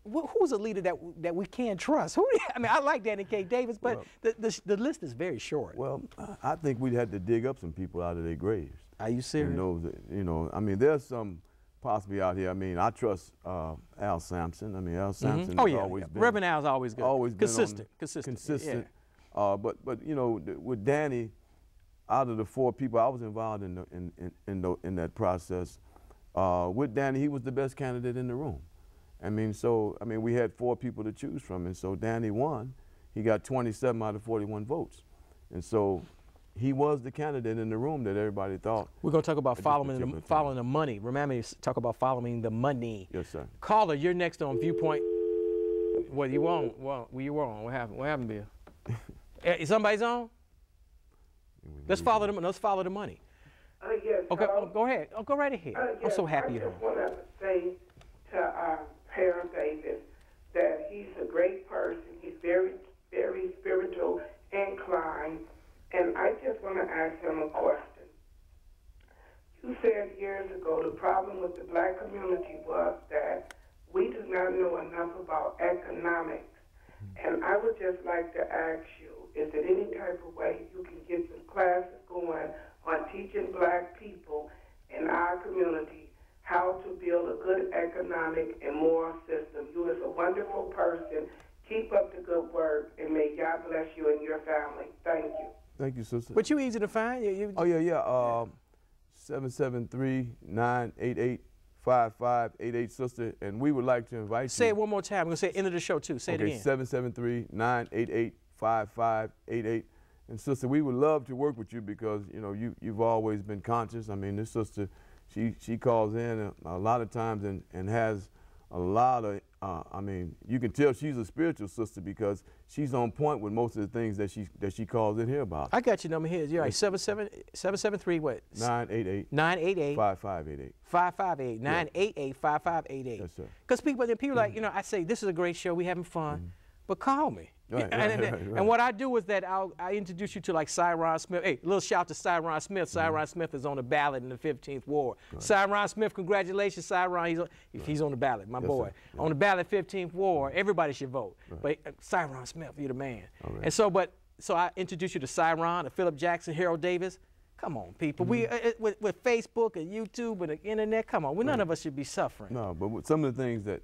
who's a leader that we can trust? Who? I mean, I like Danny K. Davis, but the list is very short. Well, I think we'd have to dig up some people out of their graves. Are you serious? You know, I mean, there's some possibly out here. I mean, I trust Al Sampson. I mean, Al Sampson has always been. Reverend Al's always good. Always been consistent. Consistent. Yeah. But you know, with Danny, out of the 4 people I was involved in that process, with Danny, he was the best candidate in the room. I mean, we had 4 people to choose from, and so Danny won. He got 27 out of 41 votes, and so he was the candidate in the room that everybody thought. We're going to talk about following the money. Remember me to talk about following the money. Yes, sir. Caller, you're next on Viewpoint. What you want? What What happened? What happened, Bill? Somebody's on? Let's follow the money. Yes. Okay, go ahead. Go right ahead. Yes, I'm so happy you're home. I just want to say to Harold Davis that he's a great person. He's very, very spiritual inclined. And I just want to ask him a question. You said years ago the problem with the black community was that we do not know enough about economics. And I would just like to ask you, is there any type of way you can get some classes going on teaching black people in our community how to build a good economic and moral system? You is a wonderful person. Keep up the good work, and may God bless you and your family. Thank you. Thank you, sister. But you easy to find. Oh, yeah. 773-988-5588, sister. And we would like to invite you. Say it one more time. I'm going to say end of the show, too. Say it again. 773-988-5588. And, sister, we would love to work with you because, you know, you've always been conscious. I mean, this sister, she calls in a lot of times and has a lot of, I mean, you can tell she's a spiritual sister because she's on point with most of the things that she calls in here about. I got your number here. You're right. 773 what? 988. 988. 5588. 558. 988 5588. Yes, sir. Because people like, you know, I say this is a great show. We having fun, but call me. Right, and what I do is that I introduce you to like Cyron Smith. Hey, a little shout out to Cyron Smith. Cyron Smith is on the ballot in the 15th ward. Cyron Smith, congratulations, Cyron. He's on the ballot, my boy. Sir. On the ballot, 15th ward. Everybody should vote. But Cyron Smith, you're the man. Right. And so I introduce you to Cyron, to Philip Jackson, Harold Davis. Come on, people. We with Facebook and YouTube and the internet. Come on, none of us should be suffering. No, but with some of the things that,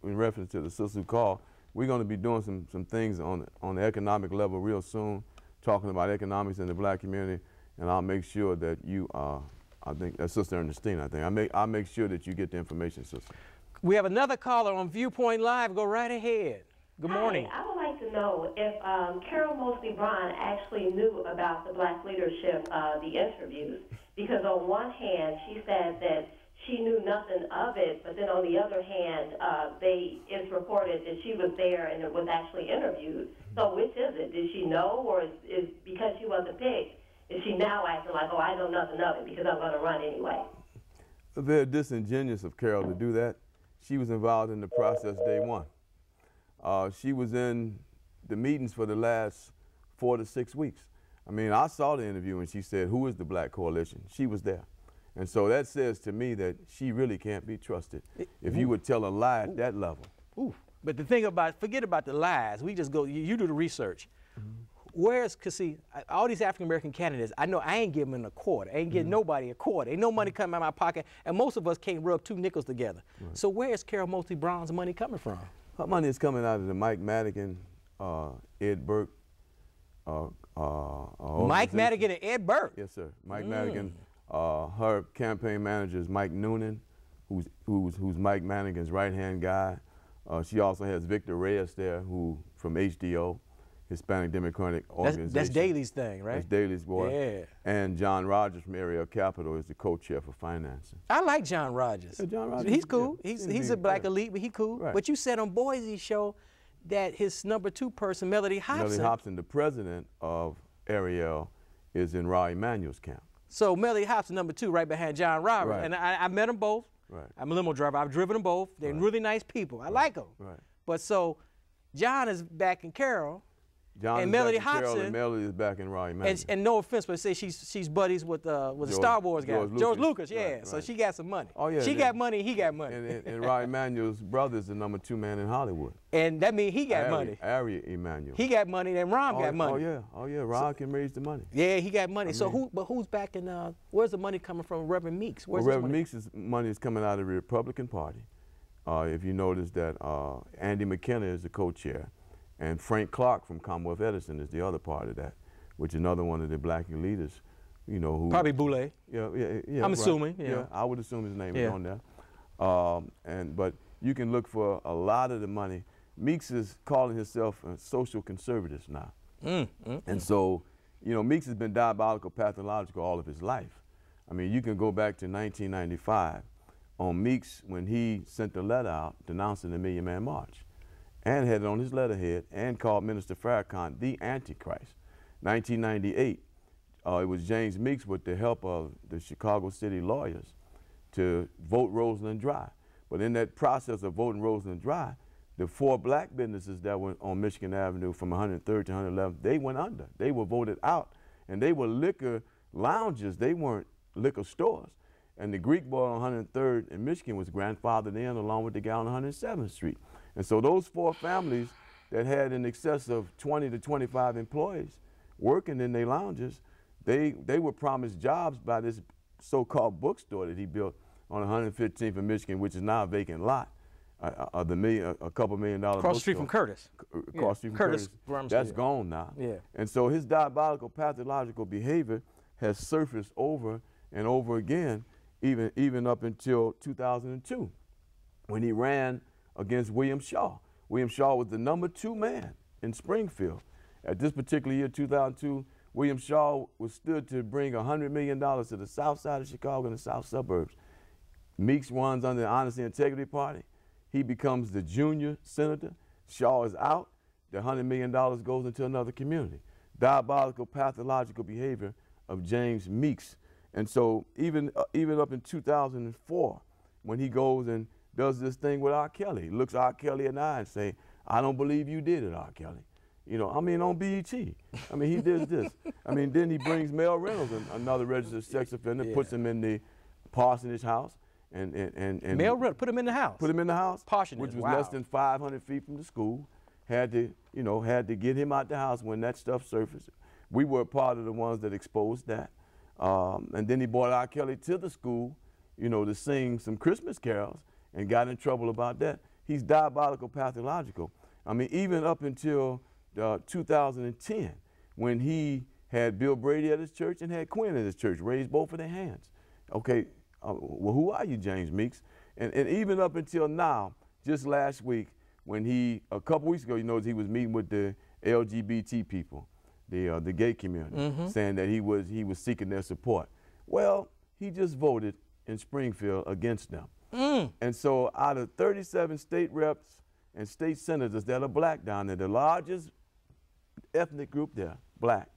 in reference to the sister who called, we're going to be doing some things on the economic level real soon, talking about economics in the black community, and I'll make sure that you, I think that's Sister Ernestina, I think. I'll make sure that you get the information, sister. We have another caller on Viewpoint Live. Go right ahead. Good morning. Hi, I would like to know if Carol Mosley Braun actually knew about the black leadership, the interviews, because on one hand, she said that she knew nothing of it, but then on the other hand, it's reported that she was there and it was actually interviewed. So which is it? Did she know, or is because she wasn't picked, is she now acting like, oh, I know nothing of it because I'm going to run anyway? Very disingenuous of Carol to do that. She was involved in the process day one. She was in the meetings for the last 4 to 6 weeks. I mean, I saw the interview and she said, who is the Black Coalition? She was there. And so that says to me that she really can't be trusted if you would tell a lie at that level. Ooh. But the thing about, forget about the lies. We just go, you do the research. Because see, all these African-American candidates, I know I ain't giving them a quarter. I ain't getting nobody a quarter. Ain't no money coming out of my pocket. And most of us can't rub 2 nickels together. Right. So where is Carol Mosley Braun's money coming from? Her money is coming out of the Mike Madigan, Ed Burke. Mike Madigan and Ed Burke? Yes, sir. Mike Madigan. Her campaign manager is Mike Noonan, who's Mike Madigan's right-hand guy. She also has Victor Reyes there, who from HDO, Hispanic Democratic Organization. That's Daley's thing, right? That's Daley's boy. Yeah. And John Rogers from Ariel Capital is the co-chair for financing. I like John Rogers. Yeah, John Rogers. He's cool. Yeah. He's a black elite, but he cool. Right. But you said on Boise's show that his #2 person, Melody Hobson. Melody Hobson, the president of Ariel, is in Raw Emanuel's camp. So Melody Hobson, #2, right behind John Roberts. Right. And I met them both. Right. I'm a limo driver. I've driven them both. They're really nice people. I like them. Right. But so John is backing Carol, John and is Melody back in Carol, Hobson. and Melody is back in Raleigh Emanuel. And no offense, but say she's buddies with the Star Wars guy, George Lucas. Yeah, right, so right. she got some money. Oh, yeah, she got money, he got money. And Raleigh Emanuel's brother is the #2 man in Hollywood. And that means he got money. Ari Emanuel. He got money, and Ron got money. Oh yeah, Ron can raise the money. Yeah, he got money. So who's back in? Where's the money coming from? Reverend Meeks. Where's Reverend Meeks' money is coming out of the Republican Party. If you notice that Andy McKenna is the co-chair, and Frank Clark from Commonwealth Edison is the other part of that, which is another one of the black leaders, you know, who probably Boulay. Yeah. I'm right. assuming. Yeah, I would assume his name is on there. But you can look for a lot of the money. Meeks is calling himself a social conservative now, and so, you know, Meeks has been diabolical, pathological all of his life. I mean, you can go back to 1995 on Meeks when he sent the letter out denouncing the Million Man March, and had it on his letterhead and called Minister Farrakhan the Antichrist. 1998, it was James Meeks with the help of the Chicago City lawyers to vote Roseland dry. But in that process of voting Roseland dry, the 4 black businesses that were on Michigan Avenue from 103rd to 111th, they went under. They were voted out, and they were liquor lounges. They weren't liquor stores. And the Greek boy on 103rd in Michigan was grandfathered in along with the guy on 107th Street. And so those 4 families that had in excess of 20 to 25 employees working in their lounges, they were promised jobs by this so-called bookstore that he built on 115th in Michigan, which is now a vacant lot. A couple $1 million across the street from Curtis. Across the street from Curtis. That's gone now. Yeah. And so his diabolical, pathological behavior has surfaced over and over again, even up until 2002, when he ran against William Shaw. William Shaw was the #2 man in Springfield. At this particular year, 2002, William Shaw was stood to bring $100 million to the south side of Chicago and the south suburbs. Meeks runs under the Honesty and Integrity Party. He becomes the junior senator. Shaw is out. The $100 million goes into another community. Diabolical, pathological behavior of James Meeks. And so even up in 2004, when he goes and does this thing with R. Kelly, looks R. Kelly in the eye and say, "I don't believe you did it, R. Kelly." You know, I mean, on BET. I mean, he did this. I mean, then he brings Mel Reynolds, another registered sex offender, puts him in the parsonage house. And Mel Reynolds, put him in the house. Put him in the house, parsonage, which was less than 500 feet from the school. Had to get him out the house when that stuff surfaced. We were part of the ones that exposed that. And then he brought R. Kelly to the school, you know, to sing some Christmas carols, and got in trouble about that. He's diabolical, pathological. I mean, even up until 2010, when he had Bill Brady at his church and had Quinn at his church, raised both of their hands. Okay, well, who are you, James Meeks? And even up until now, just last week, when a couple weeks ago, you know, he was meeting with the LGBT people, the gay community, saying that he was seeking their support. Well, he just voted in Springfield against them. And so out of 37 state reps and state senators that are black down there, the largest ethnic group there, black,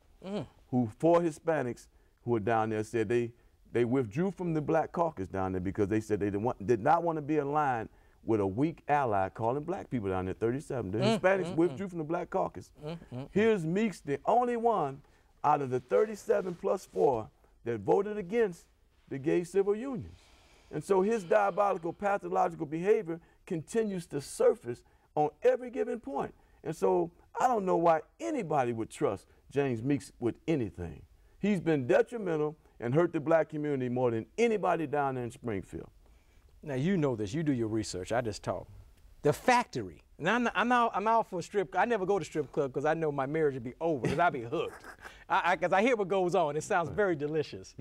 who 4 Hispanics who are down there said they withdrew from the Black Caucus down there because they said they did not want to be aligned with a weak ally calling black people down there, 37. The Hispanics withdrew from the Black Caucus. Here's Meeks, the only one out of the 37 plus 4 that voted against the gay civil unions. And so his diabolical, pathological behavior continues to surface on every given point. And so I don't know why anybody would trust James Meeks with anything. He's been detrimental and hurt the black community more than anybody down there in Springfield. Now you know this. You do your research. I just talk. The Factory. Now I'm out for a strip. I never go to strip club because I know my marriage would be over because I'd be hooked. Because I hear what goes on. It sounds very delicious.